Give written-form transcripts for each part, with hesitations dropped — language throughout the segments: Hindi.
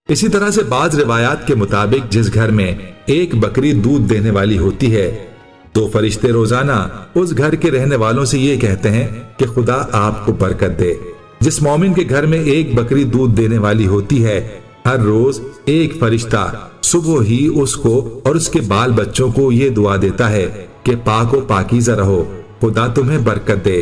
इसी तरह से बाज रिवायात के मुताबिक जिस घर में एक बकरी दूध देने वाली होती है तो फरिश्ते रोजाना उस घर के रहने वालों से ये कहते हैं कि खुदा आपको बरकत दे। जिस मोमिन के घर में एक बकरी दूध देने वाली होती है, हर रोज एक फरिश्ता सुबह ही उसको और उसके बाल बच्चों को ये दुआ देता है कि पाक व पाकीज़ा रहो, खुदा तुम्हें बरकत दे,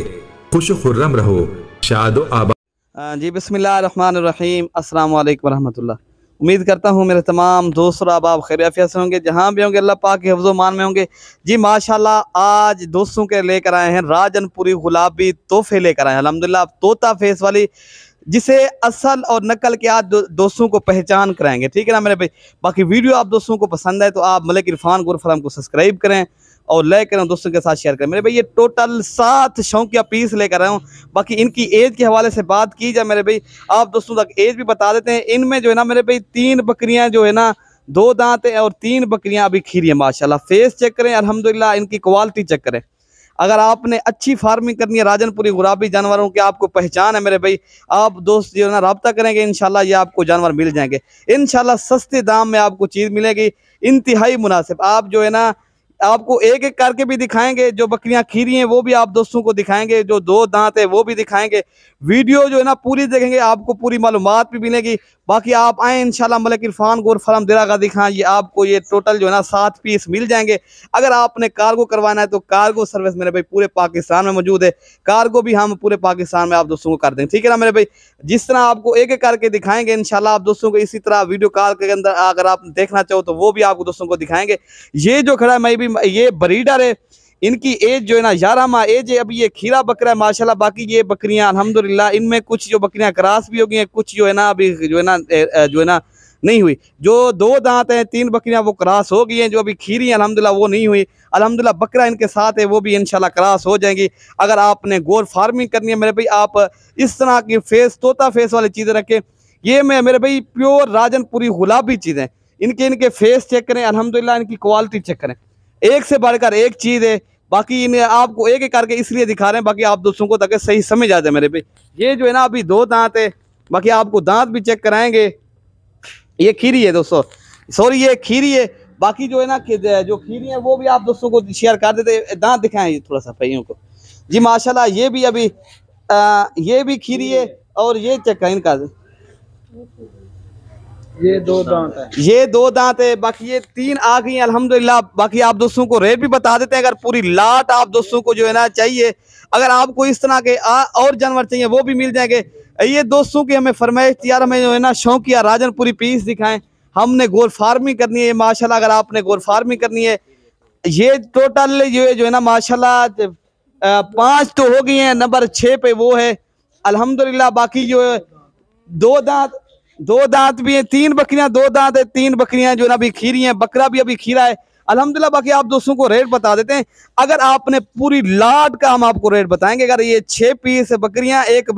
खुश खुर्रम रहो, शादो आबाद। जी बिस्मिल्लाहिर्रहमानिर्रहीम, अस्सलाम वालेकुम रहमतुल्लाह। उम्मीद करता हूँ मेरे तमाम दोस्त और आप खैरियत से होंगे, जहाँ भी होंगे अल्लाह पाक के हिफ्ज़ो मान में होंगे। जी माशाल्लाह आज दोस्तों के लेकर आए हैं राजनपुरी गुलाबी तोहफे लेकर आए हैं अल्हम्दुलिल्लाह, तोता फेस वाली, जिसे असल और नकल के आज दोस्तों को पहचान कराएंगे। ठीक है ना मेरे भाई। बाकी वीडियो आप दोस्तों को पसंद है तो आप मलिक इरफान गुर फरम को सब्सक्राइब करें और लाइक करें, दोस्तों के साथ शेयर करें। मेरे भाई ये टोटल 7 शौकिया पीस लेकर आया हूँ। बाकी इनकी एज के हवाले से बात की जाए मेरे भाई, आप दोस्तों तक एज भी बता देते हैं। इनमें जो है ना मेरे भाई 3 बकरियां जो है ना 2 दांत है और 3 बकरियां अभी खीरी है माशाल्लाह। फेस चेक करें अल्हम्दुलिल्लाह, इनकी क्वालिटी चेक करें। अगर आपने अच्छी फार्मिंग करनी है राजनपुरी गुलाबी जानवरों की, आपको पहचान है मेरे भाई, आप दोस्त जो है ना रब्ता करेंगे इंशाल्लाह ये आपको जानवर मिल जाएंगे। इंशाल्लाह सस्ते दाम में आपको चीज़ मिलेगी, इंतहाई मुनासिब। आप जो है ना आपको एक एक करके भी दिखाएंगे, जो बकरियां खीरी हैं वो भी आप दोस्तों को दिखाएंगे, जो 2 दांत है वो भी दिखाएंगे। वीडियो जो है ना पूरी देखेंगे, आपको पूरी मालूमात भी मिलेगी। बाकी आप आए इंशाल्लाह मलिक इरफान गोर फरम दिरागा दिखाएं, ये आपको ये टोटल जो है ना 7 पीस मिल जाएंगे। अगर आपने कार्गो करवाना है तो कार्गो सर्विस मेरे भाई पूरे पाकिस्तान में मौजूद है, कार्गो भी हम पूरे पाकिस्तान में आप दोस्तों को कर देंगे। ठीक है ना मेरे भाई। जिस तरह आपको एक एक करके दिखाएंगे इंशाल्लाह आप दोस्तों को, इसी तरह वीडियो कॉल के अंदर अगर आप देखना चाहो तो वो भी आपको दोस्तों को दिखाएंगे। ये जो खड़ा है मैं भी, ये ब्रीडर है, इनकी एज जो है ना 11 माह एज है। अभी ये खीरा बकरा है माशाल्लाह। बाकी ये बकरियां अल्हम्दुलिल्लाह, इनमें कुछ जो बकरियां क्रॉस भी हो गई हैं, कुछ जो है ना अभी जो है ना नहीं हुई। जो 2 दांत हैं 3 बकरियां वो क्रॉस हो गई हैं, जो अभी खीरी हैं अल्हम्दुलिल्लाह वो नहीं हुई। अल्हम्दुलिल्लाह बकरा इनके साथ है, वो भी इंशाल्लाह क्रॉस हो जाएंगी। अगर आपने गोर फार्मिंग करनी है मेरे भाई, आप इस तरह की फेस तोता फेस वाली चीज़ें रखें। ये मैं मेरे भाई प्योर राजनपुरी गुलाबी चीज़ें, इनके फेस चेक करें अल्हम्दुलिल्लाह, इनकी क्वालिटी चेक करें, एक से बढ़कर एक चीज़ है। बाकी इन्हें आपको एक एक करके इसलिए दिखा रहे हैं बाकी आप दोस्तों को ताकि सही समझ आ जाए मेरे पे। ये जो है ना अभी 2 दांत है, बाकी आपको दांत भी चेक कराएंगे। ये खीरी है दोस्तों, सॉरी ये खीरी है। बाकी जो है ना जो खीरी है वो भी आप दोस्तों को शेयर कर देते। दांत दिखाएं थोड़ा सा पहियों को। जी माशाल्लाह ये भी अभी ये भी खीरी है और ये चेक करें इनका, ये 2 दांत है, ये 2 दांत है। बाकी ये 3 आ गई अल्हम्दुलिल्लाह। बाकी आप दोस्तों को रेट भी बता देते हैं। अगर पूरी लाट आप दोस्तों को जो है ना चाहिए, अगर आपको इस तरह के और जानवर चाहिए वो भी मिल जाएंगे। ये दोस्तों की हमें फरमाइश थी यार हमें जो है ना शौकिया राजनपुरी पीस दिखाएं, हमने गोर फार्मिंग करनी है माशाल्लाह। अगर आपने गोर फार्मिंग करनी है, ये टोटल ये जो है ना माशाल्लाह 5 तो हो गई हैं, नंबर 6 पे वो है अल्हम्दुलिल्लाह। बाकी जो 2 दांत भी हैं, 3 बकरियां 2 दांत है, 3 बकरियां जो ना अभी खीरी हैं, बकरा भी अभी खीरा है अल्हम्दुलिल्लाह। बाकी आप दोस्तों को रेट बता देते हैं। अगर आपने पूरी लाट का हम आपको रेट बताएंगे। अगर ये 6 पीस बकरियां, 1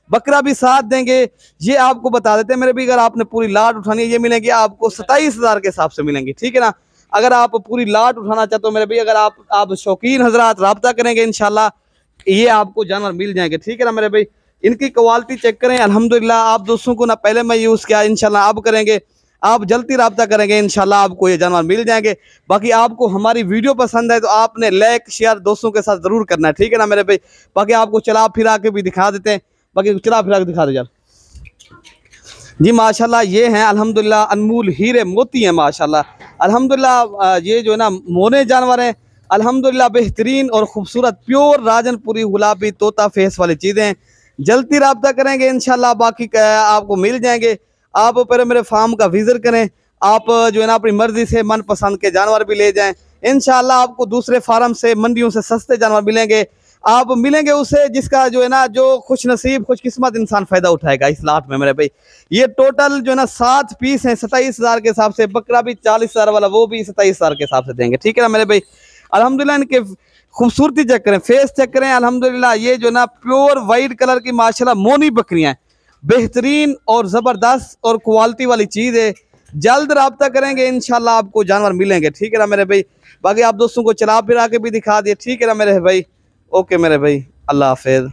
बकरा भी साथ देंगे, ये आपको बता देते हैं मेरे भी। अगर आपने पूरी लाट उठानी है ये मिलेंगी आपको 27,000 के हिसाब से मिलेंगी। ठीक है ना। अगर आप पूरी लाट उठाना चाहते हो मेरे भाई, अगर आप शौकीन हजरात रब्ता करेंगे इंशाल्लाह ये आपको जानवर मिल जाएंगे। ठीक है ना मेरे भाई। इनकी क्वालिटी चेक करें अल्हम्दुलिल्लाह। आप दोस्तों को ना पहले मैं यूज़ किया, इंशाल्लाह आप करेंगे, आप जल्दी रब्ता करेंगे इंशाल्लाह आपको ये जानवर मिल जाएंगे। बाकी आपको हमारी वीडियो पसंद है तो आपने लाइक शेयर दोस्तों के साथ ज़रूर करना है। ठीक है ना मेरे भाई। बाकी आपको चला फिरा के भी दिखा देते हैं, बाकी चला फिरा के दिखा दो यार। जी माशाल्लाह ये हैं अल्हम्दुलिल्लाह अनमोल हीरे मोती हैं माशाल्लाह अल्हम्दुलिल्लाह। ये जो है ना मोने जानवर हैं अल्हम्दुलिल्लाह, बेहतरीन और ख़ूबसूरत प्योर राजनपुरी गुलाबी तोता फेस वाली चीज़ें हैं। जल्दी रब्ता करेंगे इंशाल्लाह, बाकी आपको मिल जाएंगे। आप पहले मेरे फार्म का विजिट करें, आप जो है ना अपनी मर्जी से मनपसंद के जानवर भी ले जाएं इंशाल्लाह। आपको दूसरे फार्म से मंडियों से सस्ते जानवर मिलेंगे। आप मिलेंगे उसे जिसका जो है ना जो खुश नसीब खुशकिस्मत इंसान फ़ायदा उठाएगा इस लाट में मेरे भाई। ये टोटल जो है ना 7 पीस हैं 27,000 के हिसाब से। बकरा भी 40,000 वाला वो भी 27,000 के हिसाब से देंगे। ठीक है ना मेरे भाई। अल्हम्दुलिल्लाह इनके खूबसूरती चेक करें, फेस चेक करें अल्हम्दुलिल्लाह। ये जो ना प्योर वाइट कलर की माशाल्लाह मोनी बकरियां हैं, बेहतरीन और ज़बरदस्त और क्वालिटी वाली चीज़ है। जल्द रब्ता करेंगे इंशाल्लाह आपको जानवर मिलेंगे। ठीक है ना मेरे भाई। बाकी आप दोस्तों को चला फिरा के भी दिखा दिए। ठीक है ना मेरे भाई। ओके मेरे भाई, अल्लाह हाफिज़।